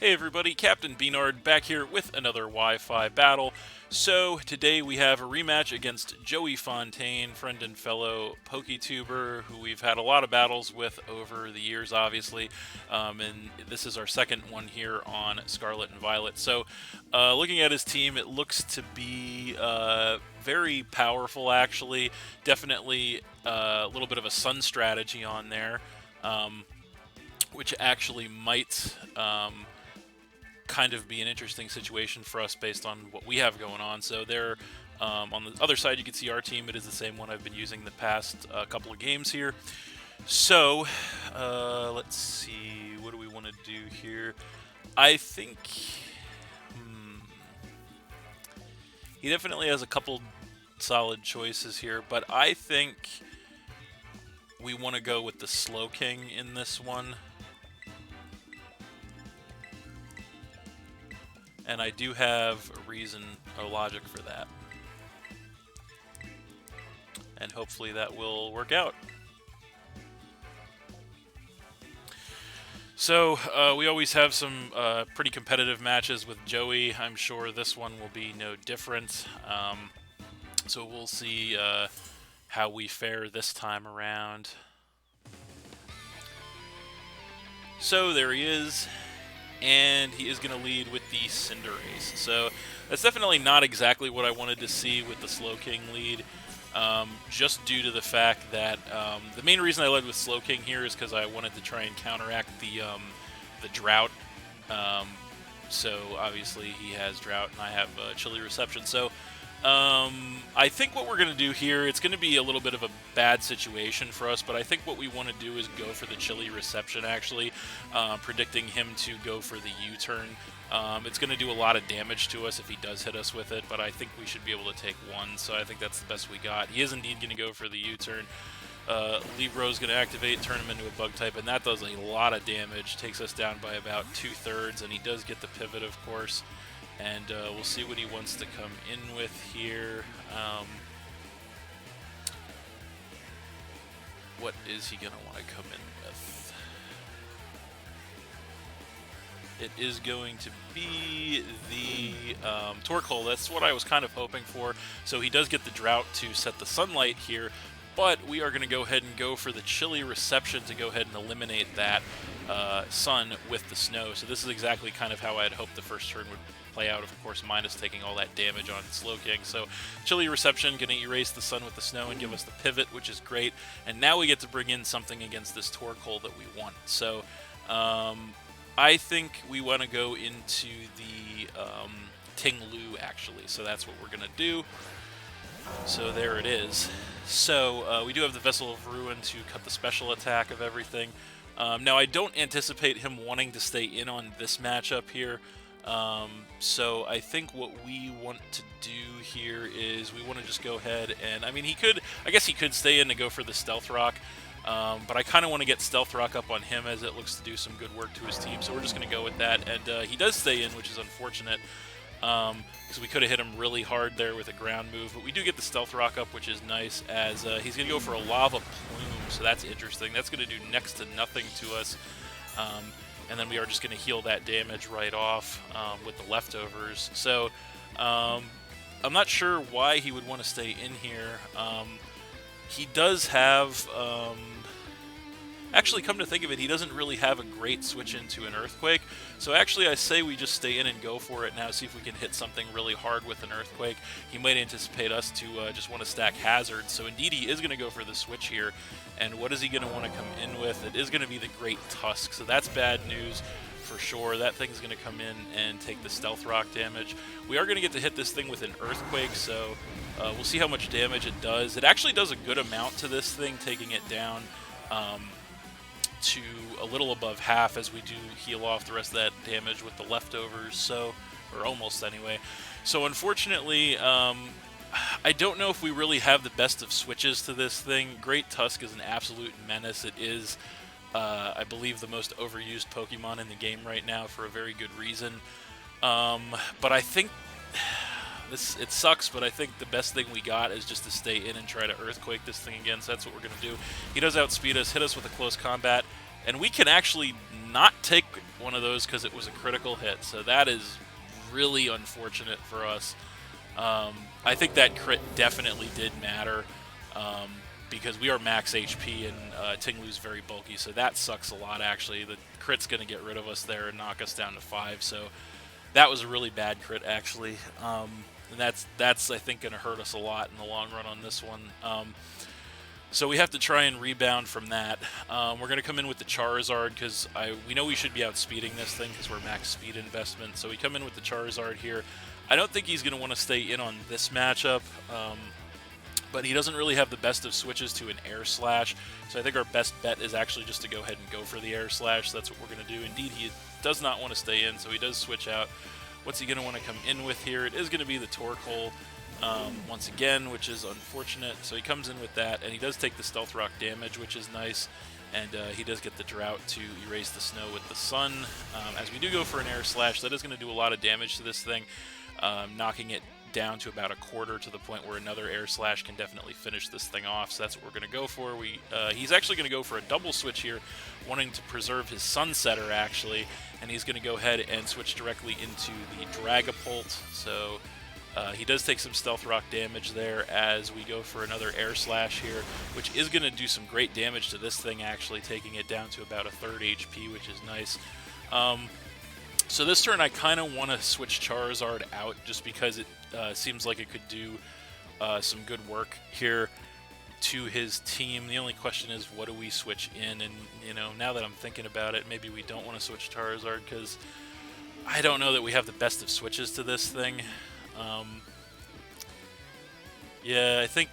Hey everybody, Captain B-Nard back here with another Wi-Fi battle. So today we have a rematch against JoeyFontaine, friend and fellow PokeTuber, who we've had a lot of battles with over the years, obviously. And this is our second one here on Scarlet and Violet. So looking at his team, it looks to be very powerful, actually. Definitely a little bit of a sun strategy on there, which actually might kind of be an interesting situation for us based on what we have going on. So there, on the other side, you can see our team. It is the same one I've been using the past couple of games here. So let's see, what do we want to do here? I think he definitely has a couple solid choices here, but I think we want to go with the Slow King in this one. And I do have a reason, a logic for that. And hopefully that will work out. So, we always have some pretty competitive matches with Joey. I'm sure this one will be no different. So we'll see how we fare this time around. So there he is. And he is going to lead with the Cinderace. So that's definitely not exactly what I wanted to see with the Slow King lead, just due to the fact that the main reason I led with Slow King here is because I wanted to try and counteract the drought. So obviously he has drought and I have chilly reception. So I think what we're going to do here, it's going to be a little bit of a bad situation for us, but I think what we want to do is go for the chilly reception, actually, predicting him to go for the U-turn. It's going to do a lot of damage to us if he does hit us with it, but I think we should be able to take one, so I think that's the best we got. He is indeed going to go for the U-turn. Libro's going to activate, turn him into a bug type, and that does a lot of damage. Takes us down by about 2/3, and he does get the pivot, of course. And we'll see what he wants to come in with here. What is he going to want to come in with? It is going to be the Torkoal. That's what I was kind of hoping for. So he does get the drought to set the sunlight here, but we are going to go ahead and go for the chilly reception to go ahead and eliminate that sun with the snow. So this is exactly kind of how I had hoped the first turn would play out, of course, minus taking all that damage on Slow King. So chilly reception, going to erase the sun with the snow and give us the pivot, which is great. And now we get to bring in something against this Torkoal that we want. So I think we want to go into the Ting Lu, actually. So that's what we're going to do. So there it is. So we do have the Vessel of Ruin to cut the special attack of everything. Now I don't anticipate him wanting to stay in on this matchup here. So I think what we want to do here is we want to just go ahead and, I mean, I guess he could stay in to go for the Stealth Rock, but I kind of want to get Stealth Rock up on him as it looks to do some good work to his team, so we're just going to go with that, and he does stay in, which is unfortunate, because we could have hit him really hard there with a ground move, but we do get the Stealth Rock up, which is nice, as he's going to go for a Lava Plume, so that's interesting. That's going to do next to nothing to us. And then we are just going to heal that damage right off with the leftovers. So I'm not sure why he would want to stay in here. He does have... actually, come to think of it, he doesn't really have a great switch into an Earthquake. So actually, I say we just stay in and go for it now, see if we can hit something really hard with an Earthquake. He might anticipate us to just want to stack Hazard. So indeed, he is going to go for the switch here. And what is he going to want to come in with? It is going to be the Great Tusk. So that's bad news for sure. That thing's going to come in and take the Stealth Rock damage. We are going to get to hit this thing with an Earthquake, so we'll see how much damage it does. It actually does a good amount to this thing, taking it down to a little above half, as we do heal off the rest of that damage with the leftovers, so, or almost anyway. So unfortunately, I don't know if we really have the best of switches to this thing. Great Tusk is an absolute menace. It is, I believe, the most overused Pokemon in the game right now for a very good reason. But I think it sucks, but I think the best thing we got is just to stay in and try to Earthquake this thing again, so that's what we're going to do. He does outspeed us, hit us with a close combat, and we can actually not take one of those because it was a critical hit. So that is really unfortunate for us. I think that crit definitely did matter because we are max HP and Tinglu's very bulky, so that sucks a lot actually. The crit's going to get rid of us there and knock us down to 5, so that was a really bad crit actually. And that's I think going to hurt us a lot in the long run on this one. So we have to try and rebound from that. We're going to come in with the Charizard because we know we should be outspeeding this thing because we're max speed investment. So we come in with the Charizard here. I don't think he's going to want to stay in on this matchup, but he doesn't really have the best of switches to an Air Slash. So I think our best bet is actually just to go ahead and go for the Air Slash. That's what we're going to do. Indeed, he does not want to stay in, so he does switch out. What's he going to want to come in with here? It is going to be the Torkoal. Once again, which is unfortunate. So he comes in with that, and he does take the Stealth Rock damage, which is nice, and he does get the Drought to erase the snow with the Sun. As we do go for an Air Slash, that is going to do a lot of damage to this thing, knocking it down to about a quarter, to the point where another Air Slash can definitely finish this thing off. So that's what we're going to go for. He's actually going to go for a double switch here, wanting to preserve his Sunsetter actually, and he's going to go ahead and switch directly into the Dragapult. So he does take some Stealth Rock damage there as we go for another Air Slash here, which is going to do some great damage to this thing actually, taking it down to about a third HP, which is nice. So this turn I kind of want to switch Charizard out just because it seems like it could do some good work here to his team. The only question is, what do we switch in? And, you know, now that I'm thinking about it, maybe we don't want to switch Charizard because I don't know that we have the best of switches to this thing. Yeah, I think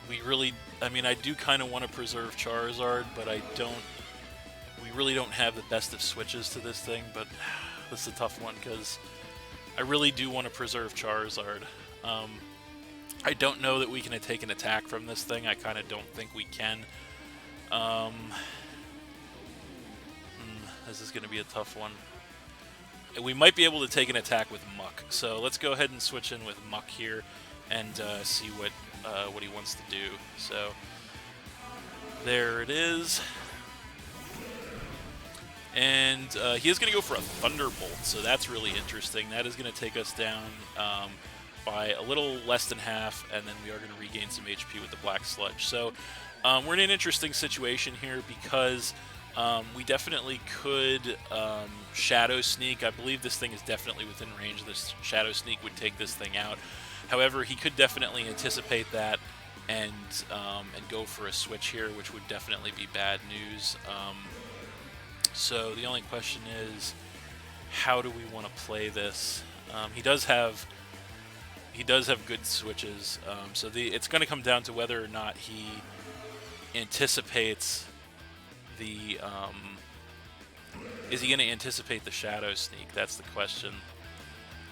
we really, I mean, I do kind of want to preserve Charizard, but we really don't have the best of switches to this thing, but this is a tough one because I really do want to preserve Charizard. I don't know that we can take an attack from this thing. I kind of don't think we can. This is going to be a tough one. We might be able to take an attack with Muck, so let's go ahead and switch in with Muck here and see what he wants to do. So there it is, and he is going to go for a Thunderbolt, so that's really interesting. That is going to take us down by a little less than half, and then we are going to regain some HP with the Black Sludge. So we're in an interesting situation here because we definitely could Shadow Sneak. I believe this thing is definitely within range. This Shadow Sneak would take this thing out. However, he could definitely anticipate that and go for a switch here, which would definitely be bad news. So the only question is, how do we want to play this? He does have good switches. So it's going to come down to whether or not he anticipates the is he going to anticipate the Shadow Sneak? That's the question.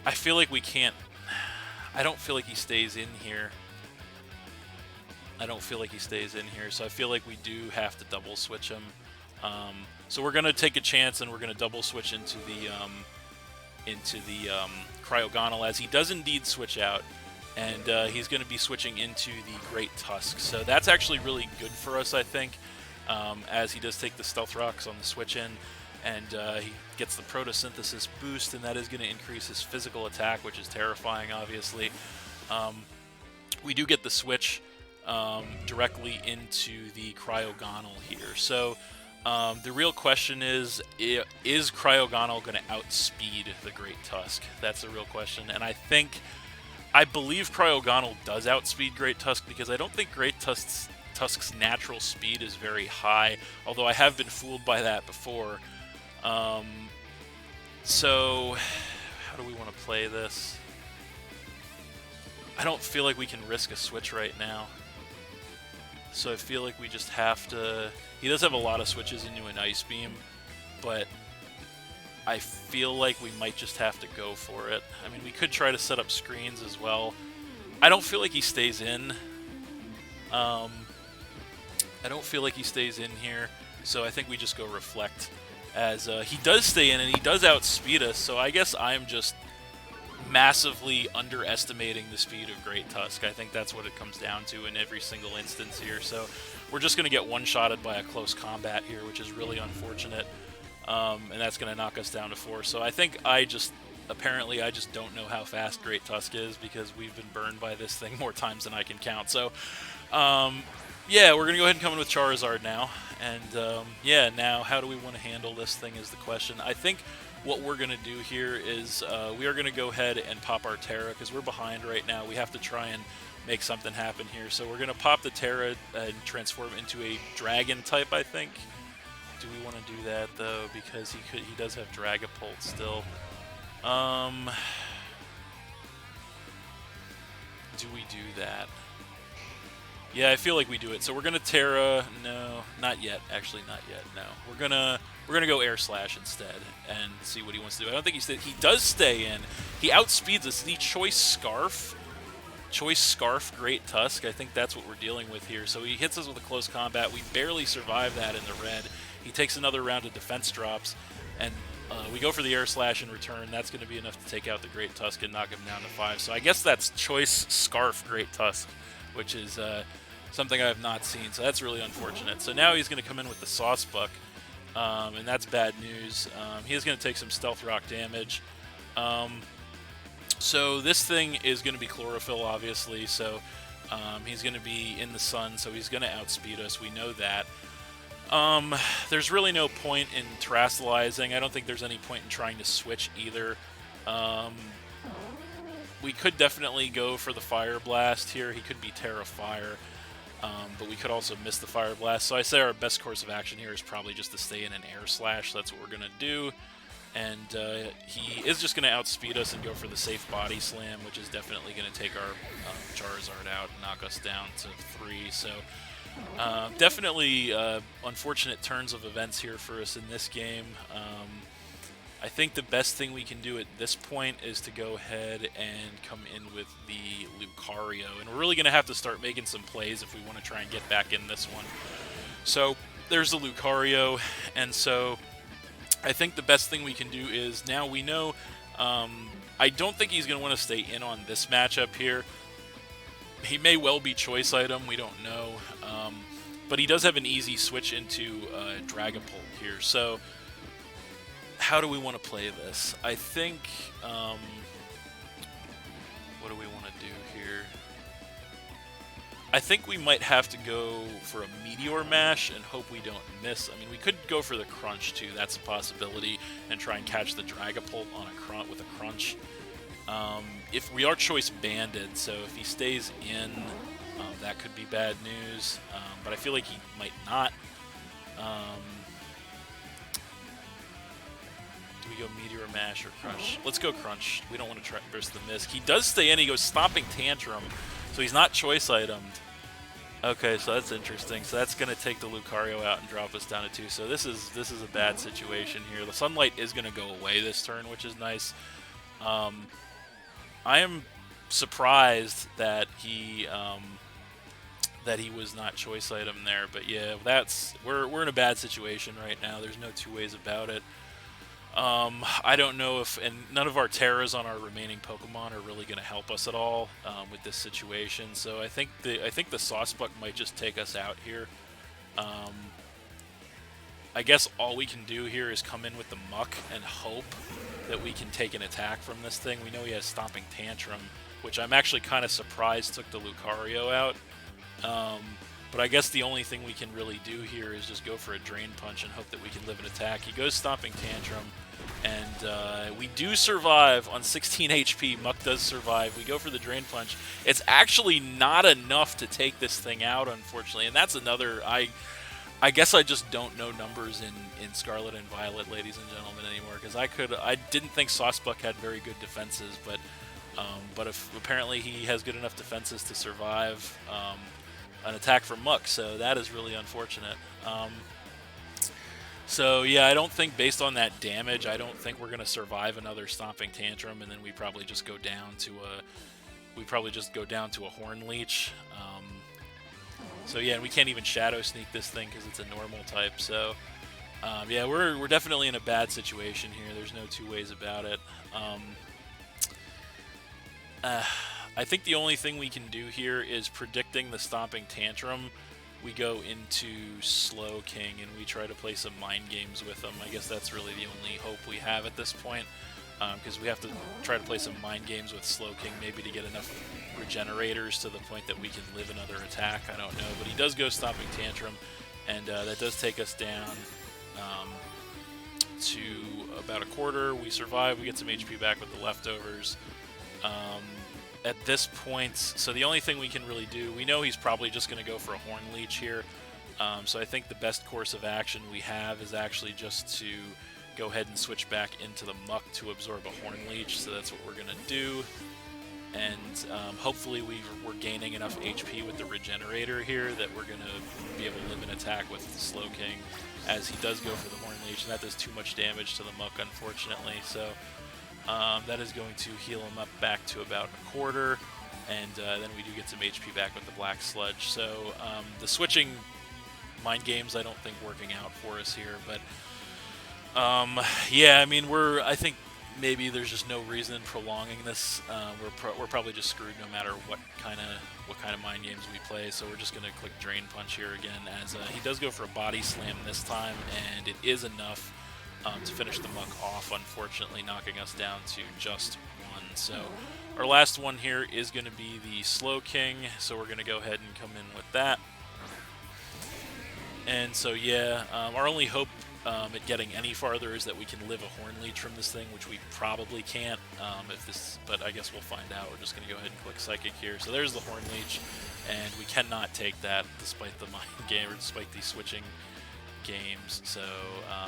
I feel like we can't. I don't feel like he stays in here. So I feel like we do have to double switch him. So we're going to take a chance and we're going to double switch into the Cryogonal, as he does indeed switch out, and he's going to be switching into the Great Tusk. So that's actually really good for us, I think. As he does take the Stealth Rocks on the switch in, and he gets the Photosynthesis boost, and that is going to increase his physical attack, which is terrifying, obviously. We do get the switch directly into the Cryogonal here. So the real question is Cryogonal going to outspeed the Great Tusk? That's the real question, and I believe Cryogonal does outspeed Great Tusk, because I don't think Great Tusk's natural speed is very high, although I have been fooled by that before. So how do we want to play this? I don't feel like we can risk a switch right now, so I feel like we just have to. He does have a lot of switches into an Ice Beam, but I feel like we might just have to go for it. I mean, we could try to set up screens as well. I don't feel like he stays in. I don't feel like he stays in here, so I think we just go Reflect, as he does stay in and he does outspeed us, so I guess I'm just massively underestimating the speed of Great Tusk. I think that's what it comes down to in every single instance here, so we're just going to get one-shotted by a close combat here, which is really unfortunate. and that's going to knock us down to 4. So I think apparently I just don't know how fast Great Tusk is, because we've been burned by this thing more times than I can count. So, yeah, we're going to go ahead and come in with Charizard now. And, yeah, now how do we want to handle this thing is the question. I think what we're going to do here is we are going to go ahead and pop our Terra, because we're behind right now. We have to try and make something happen here. So we're going to pop the Terra and transform into a Dragon type, I think. Do we want to do that, though? Because he does have Dragapult still. Do we do that? Yeah, I feel like we do it. So we're gonna Terra. No, not yet. Actually, not yet. No, we're gonna go Air Slash instead and see what he wants to do. I don't think he does stay in. He outspeeds us. The Choice Scarf. Choice Scarf Great Tusk. I think that's what we're dealing with here. So he hits us with a close combat. We barely survive that in the red. He takes another round of defense drops, and we go for the Air Slash in return. That's going to be enough to take out the Great Tusk and knock him down to 5. So I guess that's Choice Scarf Great Tusk, which is something I have not seen. So that's really unfortunate. So now he's going to come in with the Sauce Buck, and that's bad news. He is going to take some Stealth Rock damage. So this thing is going to be Chlorophyll, obviously. So he's going to be in the sun, so he's going to outspeed us. We know that. There's really no point in terastallizing. I don't think there's any point in trying to switch either. We could definitely go for the Fire Blast here. He could be Terra Fire, but we could also miss the Fire Blast. So I say our best course of action here is probably just to stay in an Air Slash. That's what we're going to do. And he is just going to outspeed us and go for the safe Body Slam, which is definitely going to take our Charizard out and knock us down to 3. So definitely unfortunate turns of events here for us in this game. I think the best thing we can do at this point is to go ahead and come in with the Lucario. And we're really going to have to start making some plays if we want to try and get back in this one. So there's the Lucario. And so I think the best thing we can do is, now we know, I don't think he's going to want to stay in on this matchup here. He may well be Choice Item, we don't know. But he does have an easy switch into Dragapult here. So how do we want to play this? I think, what do we want to do here? I think we might have to go for a Meteor Mash and hope we don't miss. I mean, we could go for the Crunch too, that's a possibility, and try and catch the Dragapult on with a Crunch. If we are Choice Banded, so if he stays in, that could be bad news, but I feel like he might not. Do we go Meteor Mash or Crunch? Let's go Crunch. We don't want to try burst the Mist. He does stay in. He goes Stomping Tantrum, so he's not Choice Itemed. Okay, so that's interesting. So that's going to take the Lucario out and drop us down to 2. So this is a bad situation here. The Sunlight is going to go away this turn, which is nice. I am surprised that he was not Choice Item there, but yeah, we're in a bad situation right now. There's no two ways about it. I don't know if, and none of our Terras on our remaining Pokemon are really going to help us at all with this situation. So I think the Sauce Buck might just take us out here. I guess all we can do here is come in with the Muck and hope that we can take an attack from this thing. We know he has Stomping Tantrum, which I'm actually kind of surprised took the Lucario out. But I guess the only thing we can really do here is just go for a Drain Punch and hope that we can live an attack. He goes Stomping Tantrum, and we do survive on 16 HP. Muck does survive. We go for the Drain Punch. It's actually not enough to take this thing out, unfortunately, and that's another... I guess I just don't know numbers in Scarlet and Violet, ladies and gentlemen, anymore, because I didn't think Saucebuck had very good defenses, but if apparently he has good enough defenses to survive an attack from Muck, so that is really unfortunate. So yeah, I don't think, based on that damage, I don't think we're going to survive another Stomping Tantrum, and then we probably just go down to a Horn Leech. So yeah, and we can't even Shadow Sneak this thing because it's a normal type. So yeah, we're definitely in a bad situation here. There's no two ways about it. I think the only thing we can do here is predicting the Stomping Tantrum we go into Slowking and we try to play some mind games with him. I guess that's really the only hope we have at this point, because we have to try to play some mind games with Slowking, maybe to get enough regenerators to the point that we can live another attack. I don't know, but he does go Stomping Tantrum, and that does take us down to about a quarter. We survive, we get some HP back with the leftovers. At this point, so the only thing we can really do, we know he's probably just going to go for a Horn Leech here, so I think the best course of action we have is actually just to go ahead and switch back into the Muck to absorb a Horn Leech, so that's what we're going to do. And hopefully we're gaining enough HP with the Regenerator here that we're going to be able to live an attack with Slowking, as he does go for the Horn Leech, and that does too much damage to the Muck, unfortunately. So that is going to heal him up back to about a quarter, and then we do get some HP back with the Black Sludge. So the switching mind games I don't think working out for us here, but yeah, I mean, I think maybe there's just no reason in prolonging this. We're probably just screwed no matter what kind of mind games we play. So we're just gonna click Drain Punch here again, as he does go for a Body Slam this time, and it is enough to finish the Muck off, unfortunately, knocking us down to just one. So our last one here is going to be the Slowking, so we're going to go ahead and come in with that. And so yeah, our only hope at getting any farther is that we can live a Horn Leech from this thing, which we probably can't, but I guess we'll find out. We're just going to go ahead and click Psychic here. So there's the Horn Leech, and we cannot take that despite the mind game, or despite the switching games. So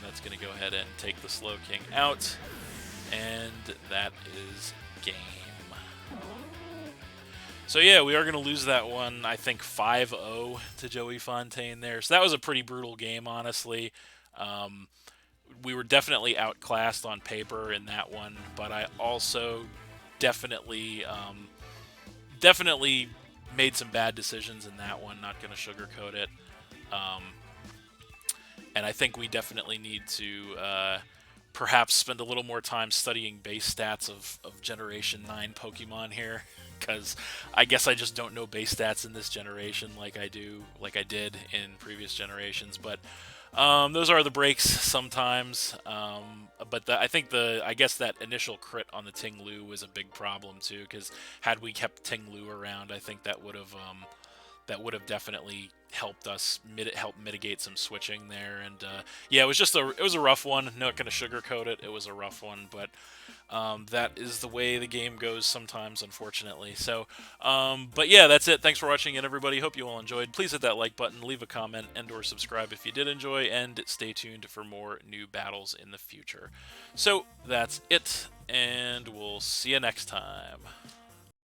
that's going to go ahead and take the Slowking out, and that is game. So yeah, we are going to lose that one, I think 5-0 to JoeyFontaine there. So that was a pretty brutal game, honestly. We were definitely outclassed on paper in that one, but I also definitely made some bad decisions in that one, not going to sugarcoat it. And I think we definitely need to perhaps spend a little more time studying base stats of Generation 9 Pokemon here, because I guess I just don't know base stats in this generation like I did in previous generations. But those are the breaks sometimes. But I guess that initial crit on the Ting-Lu was a big problem too, because had we kept Ting-Lu around, I think that would have definitely helped us help mitigate some switching there. And yeah, it was a rough one. Not going to sugarcoat it. It was a rough one, but that is the way the game goes sometimes, unfortunately. So, but yeah, that's it. Thanks for watching it, everybody. Hope you all enjoyed. Please hit that like button, leave a comment, and/or subscribe if you did enjoy, and stay tuned for more new battles in the future. So that's it, and we'll see you next time.